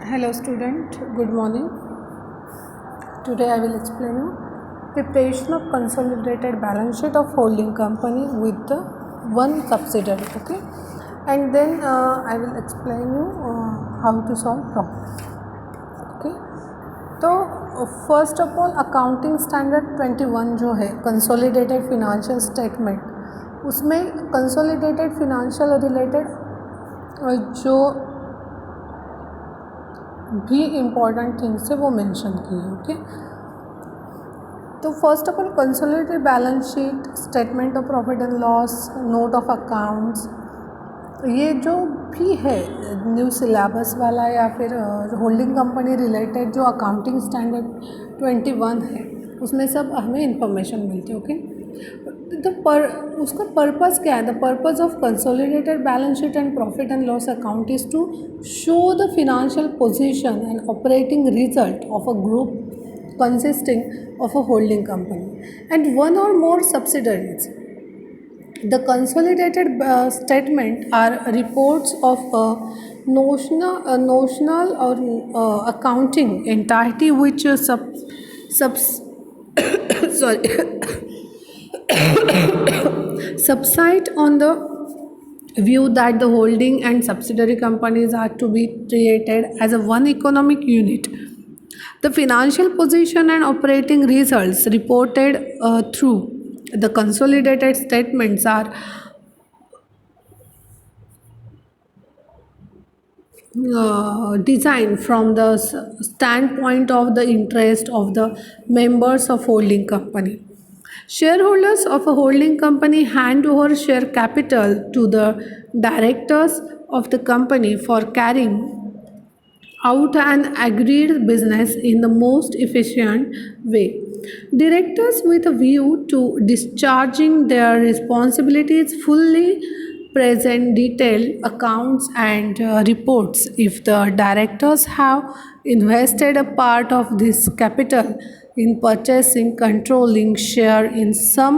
Hello student, good morning. Today I will explain you preparation of consolidated balance sheet of holding company with the one subsidiary, okay, and then I will explain you how to solve problem, okay. तो first of all accounting standard 21 जो है consolidated financial statement, उसमें consolidated financial related जो भी important things है वो mention की है, ओके। तो first of all consolidated balance sheet, statement of profit and loss, note of accounts, ये जो भी है न्यू सिलेबस वाला या फिर होल्डिंग कंपनी रिलेटेड जो अकाउंटिंग स्टैंडर्ड 21 है, उसमें सब हमें इंफॉर्मेशन मिलती है, ओके। उसका पर्पस क्या है? The purpose of consolidated balance sheet and profit and loss account is to show the financial position and operating result of a group consisting of a holding company and one or more subsidiaries. The consolidated statement are reports of a notional or accounting entity which sorry subside on the view that the holding and subsidiary companies are to be treated as a one economic unit. The financial position and operating results reported through the consolidated statements are designed from the standpoint of the interest of the members of holding company. Shareholders of a holding company hand over share capital to the directors of the company for carrying out an agreed business in the most efficient way. Directors, with a view to discharging their responsibilities fully, present detailed accounts and reports. If the directors have invested a part of this capital in purchasing controlling share in some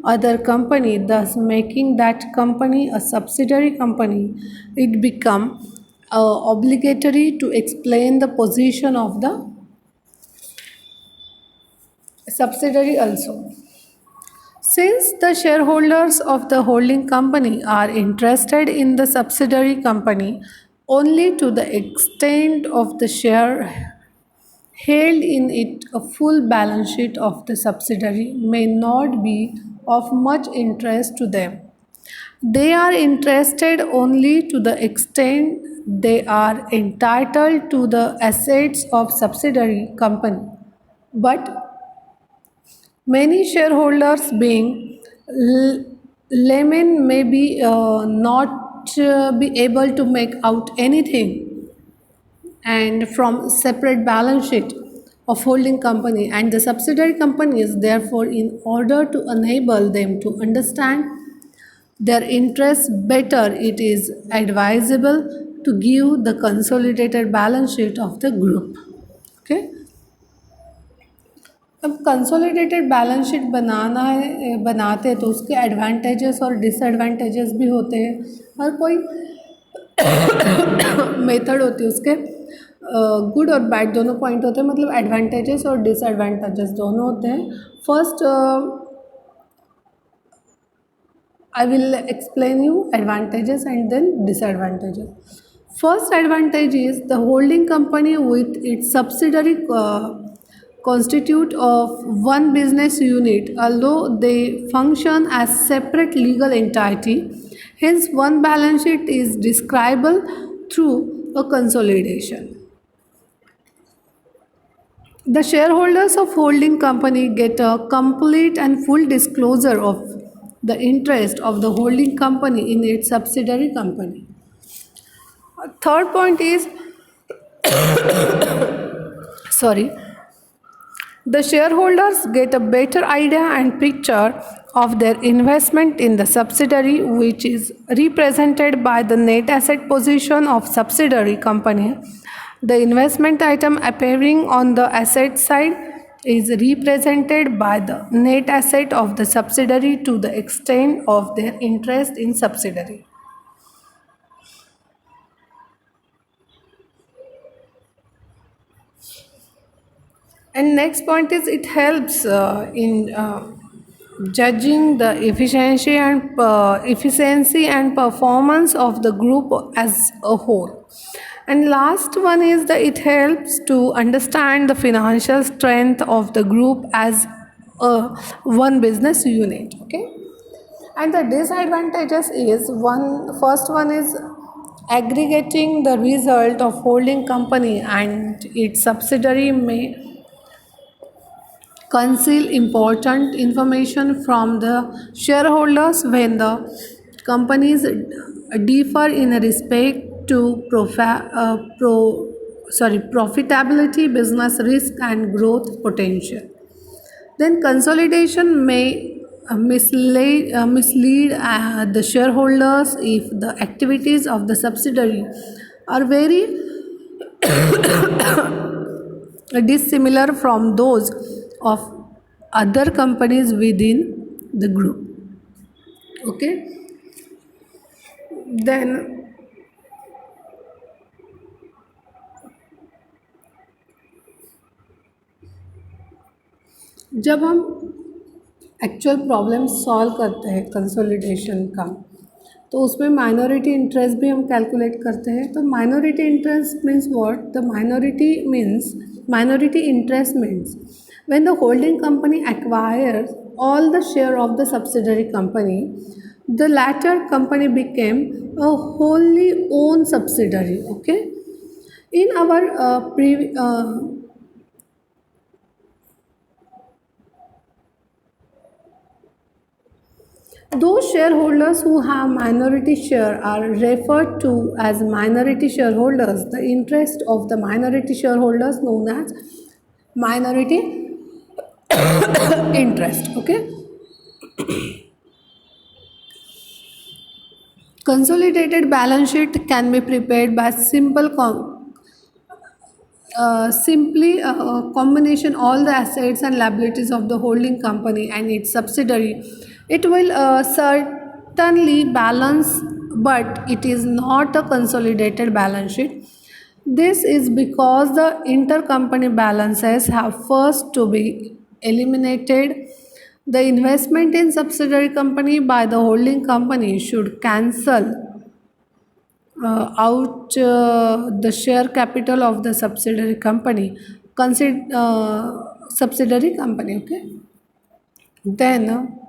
other company, thus making that company a subsidiary company, it become obligatory to explain the position of the subsidiary also. Since the shareholders of the holding company are interested in the subsidiary company only to the extent of the share held in it, a full balance sheet of the subsidiary may not be of much interest to them. They are interested only to the extent they are entitled to the assets of subsidiary company. But many shareholders, being laymen, may be not be able to make out anything and from separate balance sheet of holding company and the subsidiary companies. Therefore, in order to enable them to understand their interests better, it is advisable to give the consolidated balance sheet of the group, okay. अब consolidated balance sheet बनाते हैं तो उसके advantages और disadvantages भी होते हैं। हर कोई मेथड होती है उसके गुड और बैड दोनों पॉइंट होते हैं, मतलब एडवांटेजेस और डिसएडवांटेजेस दोनों होते हैं। First I will explain you advantages and then disadvantages. First advantage is the holding company with its subsidiary constitute of one business unit, although they function as separate legal entity. Hence, one balance sheet is describable through a consolidation. The shareholders of holding company get a complete and full disclosure of the interest of the holding company in its subsidiary company. Third point is the shareholders get a better idea and picture of their investment in the subsidiary, which is represented by the net asset position of subsidiary company. The investment item appearing on the asset side is represented by the net asset of the subsidiary to the extent of their interest in subsidiary. And next point is it helps in judging the efficiency and performance of the group as a whole. And last one is that it helps to understand the financial strength of the group as a one business unit. Okay, and the disadvantages is first one is aggregating the result of holding company and its subsidiary may conceal important information from the shareholders when the companies differ in respect to profitability, business risk, and growth potential. Then consolidation may mislead the shareholders if the activities of the subsidiary are very dissimilar from those of other companies within the group. Okay, then जब हम actual problem solve करते हैं consolidation का, तो उसमें minority interest भी हम calculate करते हैं. तो minority interest means what? The minority interest means when the holding company acquires all the share of the subsidiary company, the latter company became a wholly owned subsidiary. Okay, in our those shareholders who have minority share are referred to as minority shareholders. The interest of the minority shareholders known as minority interest. Okay, consolidated balance sheet can be prepared by simply combination all the assets and liabilities of the holding company and its subsidiary. It will certainly balance, but it is not a consolidated balance sheet. This is because the intercompany balances have first to be eliminated. The investment in subsidiary company by the holding company should cancel out the share capital of the subsidiary company. Subsidiary company. Okay, then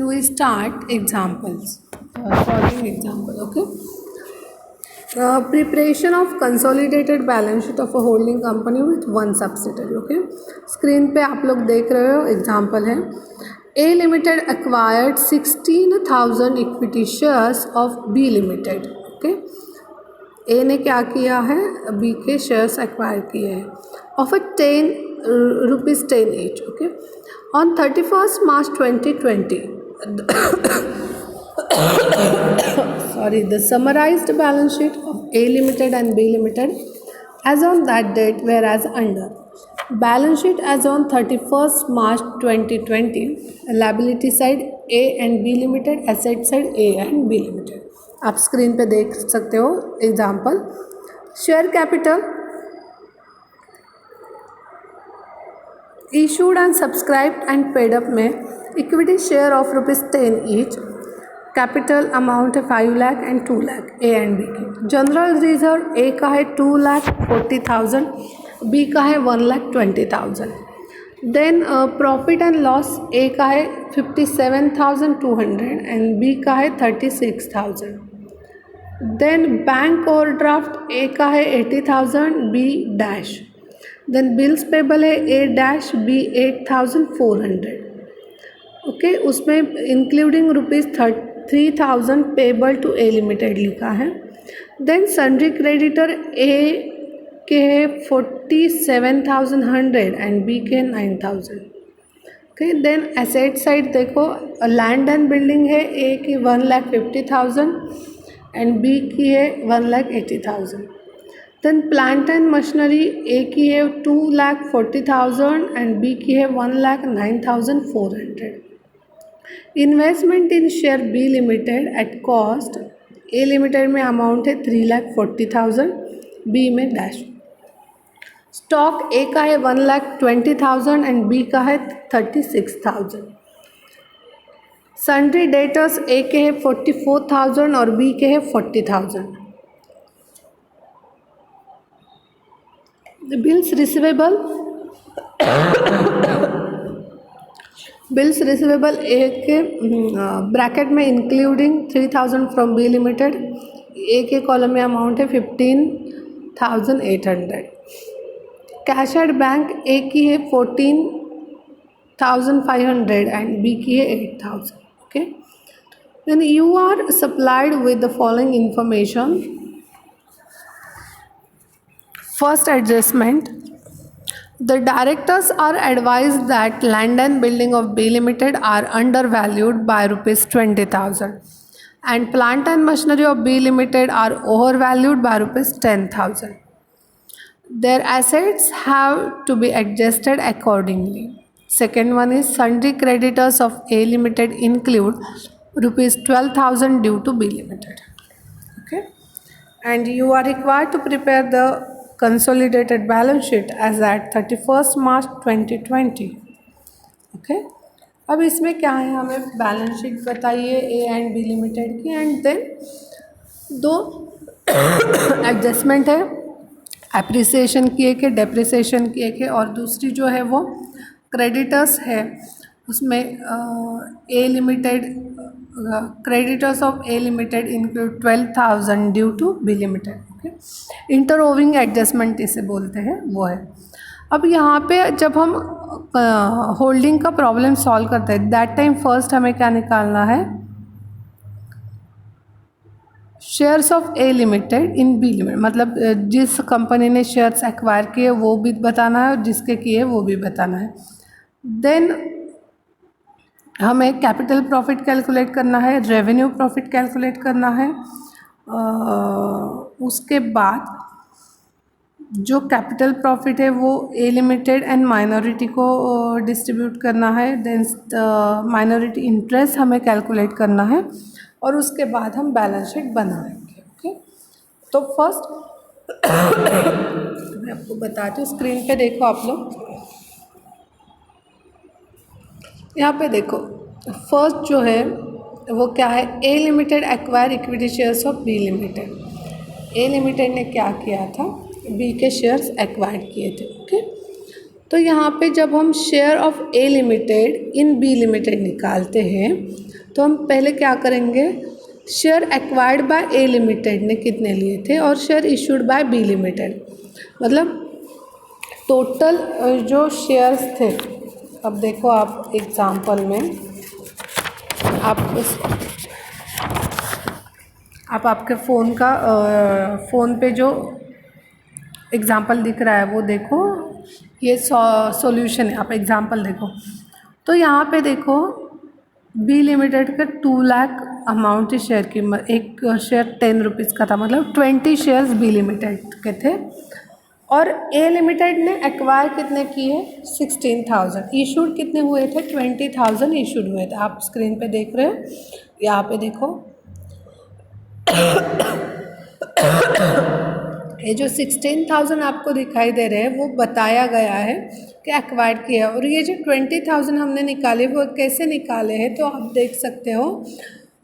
we start examples. Following example. Okay, preparation of consolidated balance sheet of a holding company with one subsidiary. Okay, screen पे आप लोग देख रहे हो example है. A Limited acquired 16,000 equity shares of B Limited. Okay, A ने क्या किया है? B के शेयर्स एक्वायर किए हैं of rupees 10 each. Okay, on 31st March 2020. Sorry, the summarized balance sheet of A Limited and B Limited as on that date were as under. Balance sheet as on 31st March 2020, liability side A and B Limited, asset side A and B Limited. आप screen पे देख सकते हो example. Share capital issued and subscribed and paid up में equity share of rupees 10 each. Capital amount है 5 lakh and 2 lakh A and B की. General reserve A का है 2,40,000, बी का है 1,20,000. Then profit and loss A का है 57,200 एंड बी का है 36,000. देन बैंक ओवरड्राफ्ट ए का है 80,000, B dash. Then bills payable है ए डैश, बी 8,400. ओके, उसमें including rupees 3,000 payable to A limited लिखा है. देन सन्ड्री क्रेडिटर ए के है 47,100 एंड बी के 9,000. ओके, देन एसेट साइड देखो, लैंड एंड बिल्डिंग है ए की 1,50,000, एंड बी की है 1,80,000। Then plant and machinery A की है 2,40,000 एंड बी की है 1,09,400। Investment in share B limited at cost, A limited में अमाउंट है 3,40,000, बी में डैश। स्टॉक ए का है 1,20,000 एंड बी का है 36,000। सन्ड्री डेटर्स ए के है 44,000 और बी के है 40,000। बिल्स रिसीवेबल, बिल्स रिसीवेबल ए के ब्रैकेट में इंक्लूडिंग 3,000 फ्रॉम बी लिमिटेड, ए के कॉलम में अमाउंट है 15,800। कैश एट बैंक ए की है 14,500 एंड बी की है 8,000। Okay, then you are supplied with the following information. First adjustment, the directors are advised that land and building of B Limited are undervalued by rupees 20,000 and plant and machinery of B Limited are overvalued by rupees 10,000. Their assets have to be adjusted accordingly. Second one is sundry creditors of A Limited include rupees 12,000 due to B Limited. Okay, and you are required to prepare the consolidated balance sheet as at 31st March 2020. Okay, अब इसमें क्या है, हमें balance sheet बताइए ए and B limited की, and then दो adjustment है, appreciation की एक है, डेप्रिसिएशन की एक है, और दूसरी जो है वो क्रेडिटर्स है, उसमें A limited creditors of A limited include 12,000 due to B limited. Okay, interowing adjustment इसे बोलते हैं, वो है। अब यहाँ पे जब हम होल्डिंग का प्रॉब्लम सॉल्व करते हैं, दैट टाइम फर्स्ट हमें क्या निकालना है, shares of A limited in B limited, मतलब जिस कंपनी ने शेयर्स एक्वायर किए वो भी बताना है और जिसके किए वो भी बताना है। देन हमें कैपिटल प्रॉफिट कैलकुलेट करना है, रेवेन्यू प्रॉफिट कैलकुलेट करना है, उसके बाद जो कैपिटल प्रॉफिट है वो ए लिमिटेड एंड माइनॉरिटी को डिस्ट्रीब्यूट करना है। देन माइनॉरिटी इंटरेस्ट हमें कैलकुलेट करना है और उसके बाद हम बैलेंस शीट बनाएंगे। ओके, तो फर्स्ट मैं आपको बताती हूँ, स्क्रीन पे देखो आप लोग, यहाँ पे देखो फर्स्ट जो है वो क्या है, A limited acquire equity shares of B limited. A limited ने क्या किया था, बी के शेयर्स एक्वायर किए थे। ओके, तो यहाँ पे जब हम share of A limited in B limited निकालते हैं तो हम पहले क्या करेंगे, share acquired by A limited ने कितने लिए थे और share issued by B limited, मतलब टोटल जो शेयर्स थे। अब देखो आप एग्जांपल में आप आपके फ़ोन पे जो एग्जांपल दिख रहा है वो देखो, ये सॉल्यूशन है, आप एग्जांपल देखो। तो यहाँ पे देखो बी लिमिटेड का 2 लाख अमाउंट शेयर कीमत, एक शेयर 10 रुपीज़ का था, मतलब 20 शेयर्स बी लिमिटेड के थे, और ए लिमिटेड ने एक्वायर कितने किए, 16,000। इशूड कितने हुए थे, 20,000 इशूड हुए थे। आप स्क्रीन पे देख रहे हो, यहाँ पे देखो ये जो 16,000 आपको दिखाई दे रहे हैं वो बताया गया है कि एक्वायर किया, और ये जो 20,000 हमने निकाले वो कैसे निकाले हैं, तो आप देख सकते हो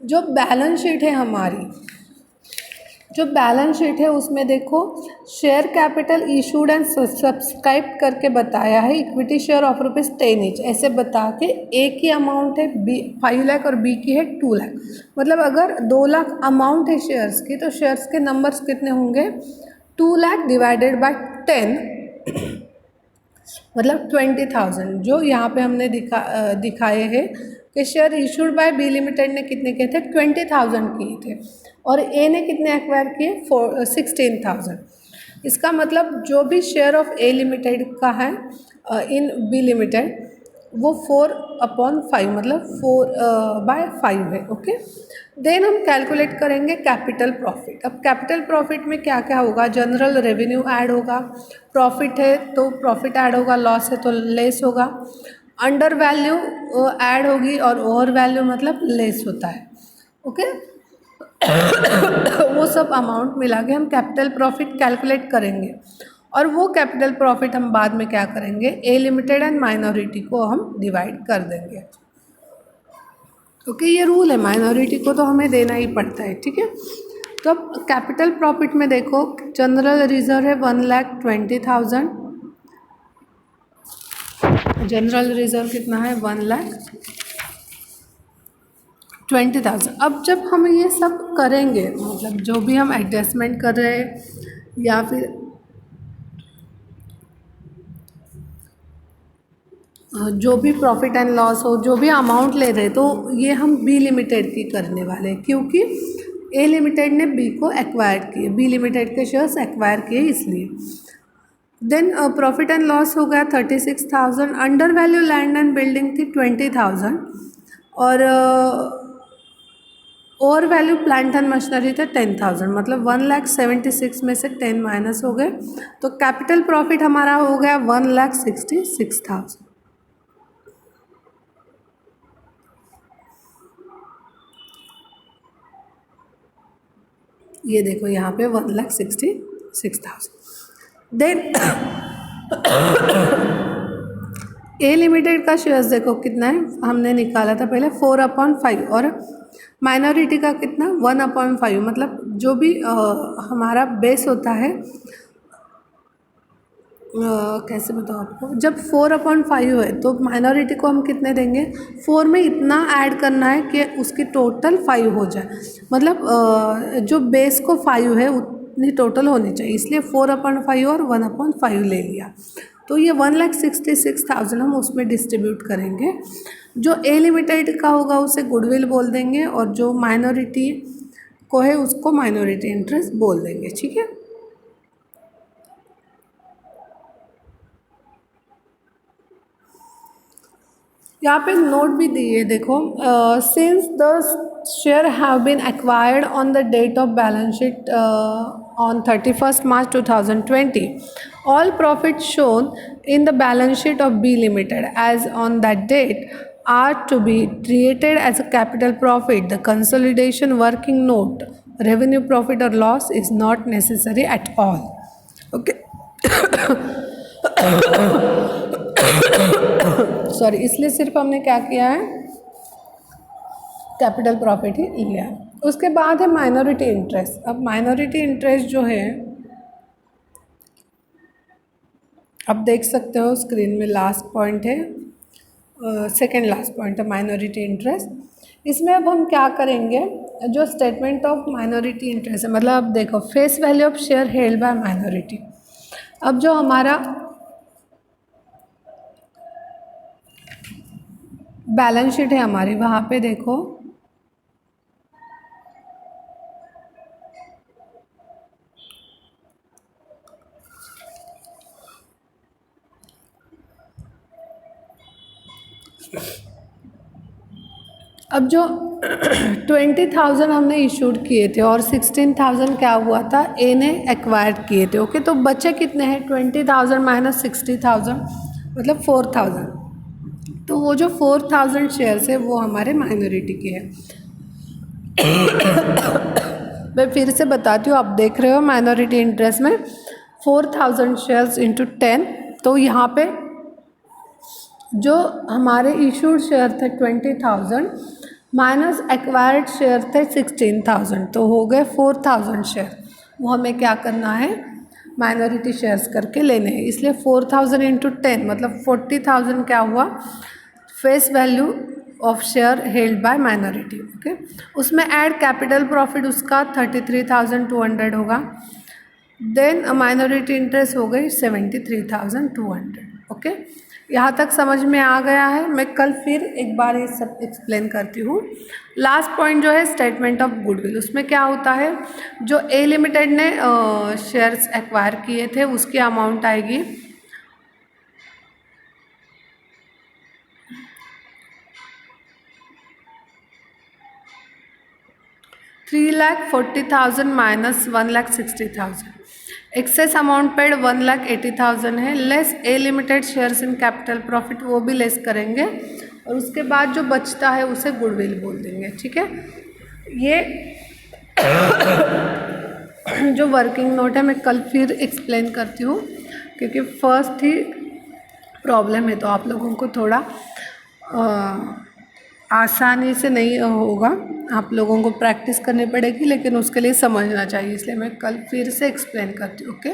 जो बैलेंस शीट है हमारी, जो बैलेंस शीट है उसमें देखो share capital issued and subscribe करके बताया है, इक्विटी शेयर ऑफ ₹10 ईच, ऐसे बता के ए की अमाउंट है 5 लाख और बी की है 2 लाख। मतलब अगर 2 लाख अमाउंट है शेयर्स की तो शेयर्स के नंबर्स कितने होंगे, 2 लाख डिवाइडेड बाय 10 मतलब 20,000। जो यहाँ पे हमने दिखाए हैं कि share issued by B limited ने कितने किए थे, 20,000 किए थे, और ए ने कितने एक्वायर किए, 16,000। इसका मतलब जो भी शेयर ऑफ ए लिमिटेड का है इन बी लिमिटेड, वो 4/5 मतलब 4/5 है। ओके, देन हम कैलकुलेट करेंगे कैपिटल प्रॉफिट। अब कैपिटल प्रॉफिट में क्या क्या होगा, जनरल रेवेन्यू ऐड होगा, प्रॉफिट है तो प्रॉफिट ऐड होगा, लॉस है तो लेस होगा, अंडर वैल्यू ऐड होगी और ओवर वैल्यू मतलब लेस होता है। ओके वो सब अमाउंट मिला के हम कैपिटल प्रॉफिट कैलकुलेट करेंगे, और वो कैपिटल प्रॉफिट हम बाद में क्या करेंगे, ए लिमिटेड एंड माइनॉरिटी को हम डिवाइड कर देंगे। ओके, ये रूल है, माइनॉरिटी को तो हमें देना ही पड़ता है। ठीक है, तो अब कैपिटल प्रॉफिट में देखो, जनरल रिजर्व है 1,20,000, जनरल रिजर्व कितना है 1,20,000। अब जब हम ये सब करेंगे, मतलब जो भी हम एडजस्टमेंट कर रहे हैं या फिर जो भी प्रॉफिट एंड लॉस हो, जो भी अमाउंट ले रहे, तो ये हम बी लिमिटेड की करने वाले हैं, क्योंकि ए लिमिटेड ने बी को एक्वायर किए, बी लिमिटेड के शेयर्स एक्वायर किए इसलिए। देन प्रॉफिट एंड लॉस हो गया 36,000, under value land and building थी 20,000, और over value plant and machinery थे 10,000, मतलब 1,76,000 में से 10 माइनस हो गए, तो कैपिटल प्रॉफिट हमारा हो गया 1,66,000। ये देखो यहाँ पे 1,66,000। देन ए लिमिटेड का शेयर्स देखो कितना है, हमने निकाला था पहले 4/5, और माइनॉरिटी का कितना 1/5, मतलब जो भी हमारा बेस होता है, कैसे बताओ आपको, जब 4/5 है तो माइनॉरिटी को हम कितने देंगे, 4 में इतना ऐड करना है कि उसकी टोटल 5 हो जाए, मतलब जो बेस को 5 है उतनी टोटल होनी चाहिए, इसलिए 4/5 और 1/5 ले लिया, तो ये 1,66,000 हम उसमें डिस्ट्रीब्यूट करेंगे। जो ए लिमिटेड का होगा उसे गुडविल बोल देंगे, और जो माइनॉरिटी को है उसको माइनॉरिटी इंटरेस्ट बोल देंगे। ठीक है, यहाँ पे नोट भी दिए देखो, since the share have been acquired on the date of balance sheet on 31st March 2020, all profits shown in the balance sheet of B Limited as on that date are to be treated as a capital profit. The consolidation working note, revenue, profit or loss is not necessary at all. Okay. Sorry, इसलिए सिर्फ हमने क्या किया है, capital profit ही लिया है। उसके बाद है माइनॉरिटी इंटरेस्ट। अब माइनॉरिटी इंटरेस्ट जो है, अब देख सकते हो स्क्रीन में लास्ट पॉइंट है, सेकेंड लास्ट पॉइंट है माइनॉरिटी इंटरेस्ट। इसमें अब हम क्या करेंगे, जो स्टेटमेंट ऑफ माइनॉरिटी इंटरेस्ट है, मतलब अब देखो face value of share held by minority. अब जो हमारा बैलेंस शीट है हमारी, वहाँ पे देखो अब जो 20,000 हमने इशूड किए थे और 16,000 क्या हुआ था, ए ने एक्वायर किए थे। ओके, तो बचे कितने हैं, 20,000 माइनस 60,000 मतलब 4,000। तो वो जो 4,000 शेयर्स है वो हमारे माइनॉरिटी के हैं। मैं फिर से बताती हूँ, आप देख रहे हो माइनॉरिटी इंटरेस्ट में 4,000 शेयर्स इंटू 10, तो यहाँ पे जो हमारे इशूड शेयर थे 20,000 माइनस एक्वायर्ड शेयर थे 16,000, तो हो गए 4,000 शेयर। वो हमें क्या करना है, माइनॉरिटी शेयर्स करके लेने हैं, इसलिए 4,000 इंटू 10 मतलब 40,000 क्या हुआ, face value of share held by minority. Okay, उसमें ऐड कैपिटल प्रॉफिट उसका 33,200 होगा, देन माइनॉरिटी इंटरेस्ट हो गई 73,200। ओके, यहाँ तक समझ में आ गया है। मैं कल फिर एक बार ये सब एक्सप्लेन करती हूँ। लास्ट पॉइंट जो है स्टेटमेंट ऑफ गुडविल, उसमें क्या होता है, जो ए लिमिटेड ने शेयर्स एक्वायर किए थे उसकी अमाउंट आएगी 3,40,000 माइनस 1,60,000। एक्सेस अमाउंट पेड 1,80,000 है, less A limited shares in capital profit, वो भी लेस करेंगे और उसके बाद जो बचता है उसे गुडविल बोल देंगे। ठीक है, ये जो वर्किंग नोट है मैं कल फिर एक्सप्लेन करती हूँ, क्योंकि फर्स्ट ही प्रॉब्लम है तो आप लोगों को थोड़ा आसानी से नहीं होगा, आप लोगों को प्रैक्टिस करनी पड़ेगी, लेकिन उसके लिए समझना चाहिए, इसलिए मैं कल फिर से एक्सप्लेन करती हूँ। ओके।